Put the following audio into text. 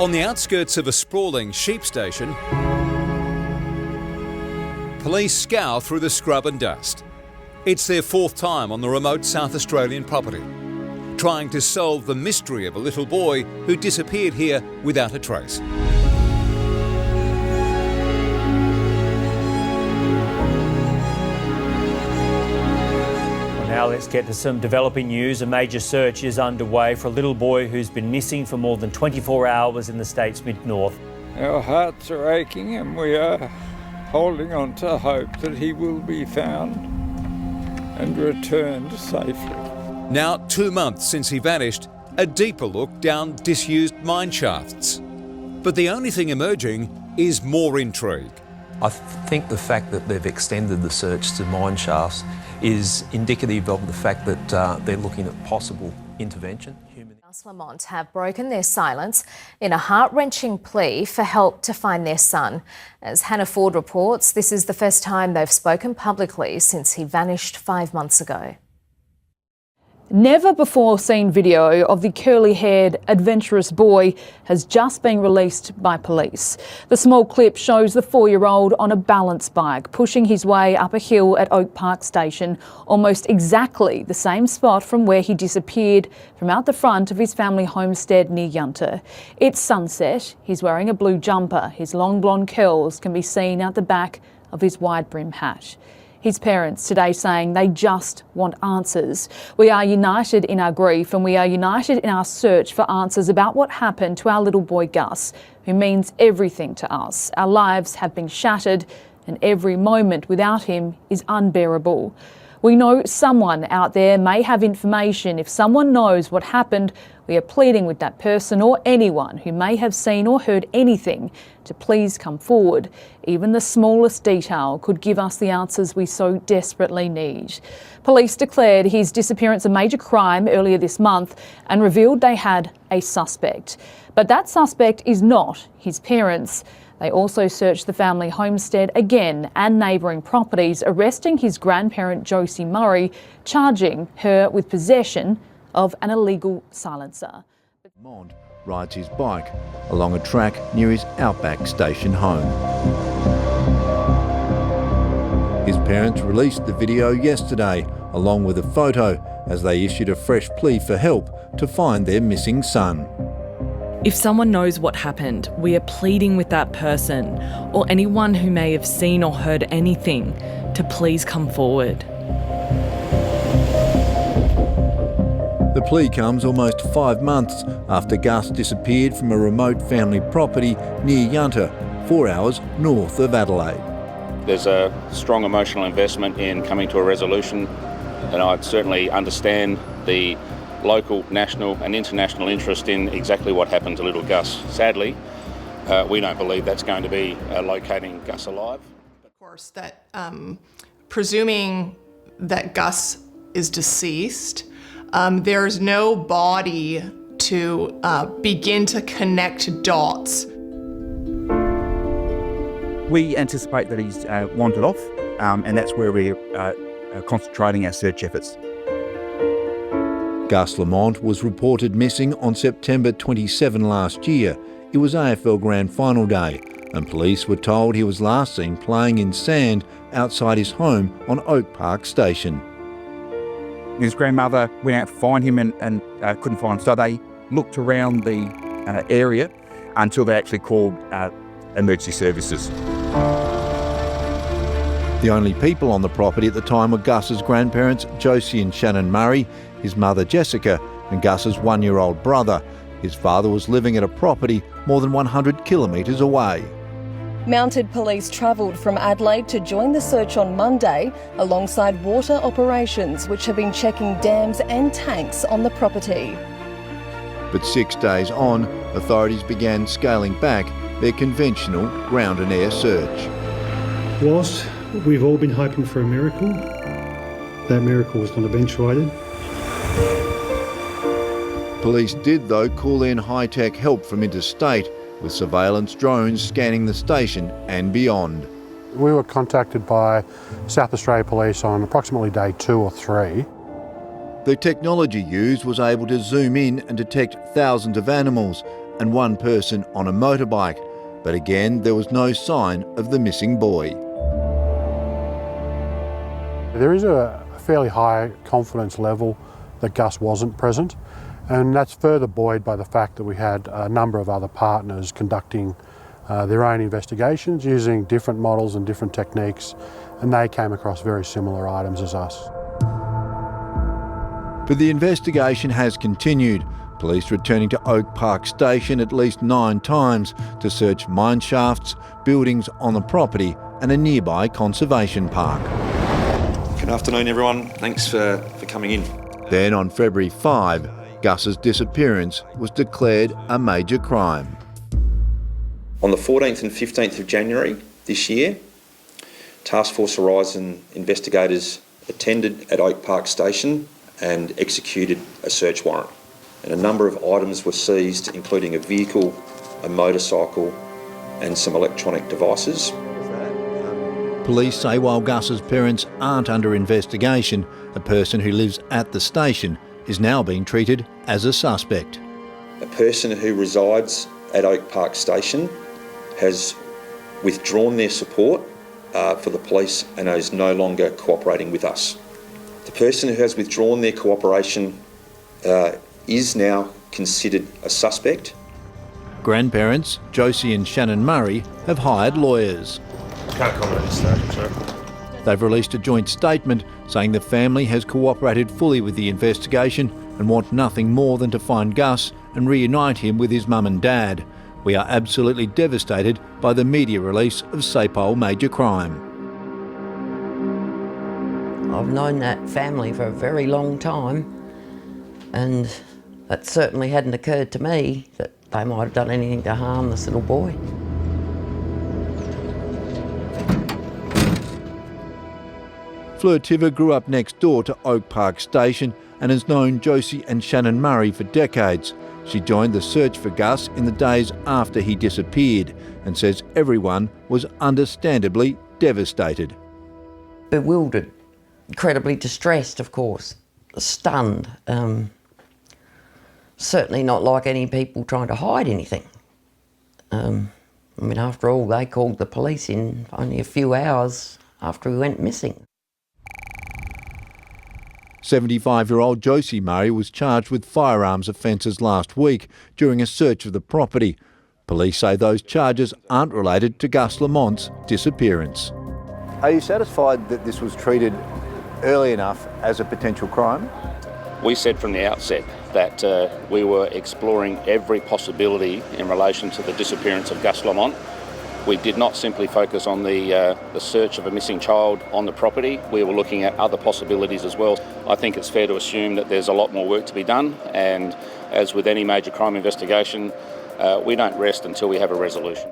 On the outskirts of a sprawling sheep station, police scour through the scrub and dust. It's their fourth time on the remote South Australian property, trying to solve the mystery of a little boy who disappeared here without a trace. Now let's get to some developing news. A major search is underway for a little boy who's been missing for more than 24 hours in the state's mid-north. Our hearts are aching and we are holding on to hope that he will be found and returned safely. Now 2 months since he vanished, a deeper look down disused mine shafts. But the only thing emerging is more intrigue. I think the fact that they've extended the search to mine shafts is indicative of the fact that they're looking at possible intervention. Lamont have broken their silence in a heart-wrenching plea for help to find their son. As Hannah Ford reports, this is the first time they've spoken publicly since he vanished 5 months ago. Never before seen video of the curly-haired, adventurous boy has just been released by police. The small clip shows the 4-year-old on a balance bike pushing his way up a hill at Oak Park Station, almost exactly the same spot from where he disappeared from out the front of his family homestead near Yunta. It's sunset, he's wearing a blue jumper, his long blonde curls can be seen out the back of his wide-brim hat. His parents today saying they just want answers. We are united in our grief and we are united in our search for answers about what happened to our little boy Gus, who means everything to us. Our lives have been shattered and every moment without him is unbearable. We know someone out there may have information. If someone knows what happened, we are pleading with that person or anyone who may have seen or heard anything to please come forward. Even the smallest detail could give us the answers we so desperately need. Police declared his disappearance a major crime earlier this month and revealed they had a suspect. But that suspect is not his parents. They also searched the family homestead again and neighbouring properties, arresting his grandparent Josie Murray, charging her with possession of an illegal silencer. Lamont rides his bike along a track near his Outback Station home. His parents released the video yesterday, along with a photo, as they issued a fresh plea for help to find their missing son. If someone knows what happened, we are pleading with that person or anyone who may have seen or heard anything to please come forward. The plea comes almost 5 months after Gus disappeared from a remote family property near Yunta, 4 hours north of Adelaide. There's a strong emotional investment in coming to a resolution, and I certainly understand the local, national and international interest in exactly what happened to little Gus. Sadly, we don't believe that's going to be locating Gus alive. Of course, that presuming that Gus is deceased, there's no body to begin to connect dots. We anticipate that he's wandered off, and that's where we're concentrating our search efforts. Gus Lamont was reported missing on September 27 last year. It was AFL Grand Final day, and police were told he was last seen playing in sand outside his home on Oak Park Station. His grandmother went out to find him and couldn't find him, so they looked around the area until they actually called emergency services. The only people on the property at the time were Gus's grandparents, Josie and Shannon Murray, his mother Jessica, and Gus's 1-year-old brother. His father was living at a property more than 100 kilometres away. Mounted police travelled from Adelaide to join the search on Monday, alongside water operations which have been checking dams and tanks on the property. But 6 days on, authorities began scaling back their conventional ground and air search. Whilst we've all been hoping for a miracle, that miracle was not eventuated. Police did, though, call in high-tech help from interstate, with surveillance drones scanning the station and beyond. We were contacted by South Australia Police on approximately day 2 or 3. The technology used was able to zoom in and detect thousands of animals, and one person on a motorbike. But again, there was no sign of the missing boy. There is a fairly high confidence level that Gus wasn't present, and that's further buoyed by the fact that we had a number of other partners conducting their own investigations using different models and different techniques, and they came across very similar items as us. But the investigation has continued, police returning to Oak Park Station at least 9 times to search mine shafts, buildings on the property and a nearby conservation park. Good afternoon everyone, thanks for coming in. Then on February 5, Gus's disappearance was declared a major crime. On the 14th and 15th of January this year, Task Force Horizon investigators attended at Oak Park Station and executed a search warrant. And a number of items were seized, including a vehicle, a motorcycle and some electronic devices. Police say while Gus's parents aren't under investigation, a person who lives at the station is now being treated as a suspect. A person who resides at Oak Park Station has withdrawn their support for the police and is no longer cooperating with us. The person who has withdrawn their cooperation is now considered a suspect. Grandparents, Josie and Shannon Murray, have hired lawyers. Can't comment at this stage, sir. They've released a joint statement saying the family has cooperated fully with the investigation and want nothing more than to find Gus and reunite him with his mum and dad. We are absolutely devastated by the media release of Sapole major crime. I've known that family for a very long time, and it certainly hadn't occurred to me that they might have done anything to harm this little boy. Fleur Tiver grew up next door to Oak Park Station and has known Josie and Shannon Murray for decades. She joined the search for Gus in the days after he disappeared and says everyone was understandably devastated. Bewildered, incredibly distressed, of course, stunned. Certainly not like any people trying to hide anything. I mean, after all, they called the police in only a few hours after he went missing. 75-year-old Josie Murray was charged with firearms offences last week during a search of the property. Police say those charges aren't related to Gus Lamont's disappearance. Are you satisfied that this was treated early enough as a potential crime? We said from the outset that we were exploring every possibility in relation to the disappearance of Gus Lamont. We did not simply focus on the search of a missing child on the property. We were looking at other possibilities as well. I think it's fair to assume that there's a lot more work to be done, and as with any major crime investigation, we don't rest until we have a resolution.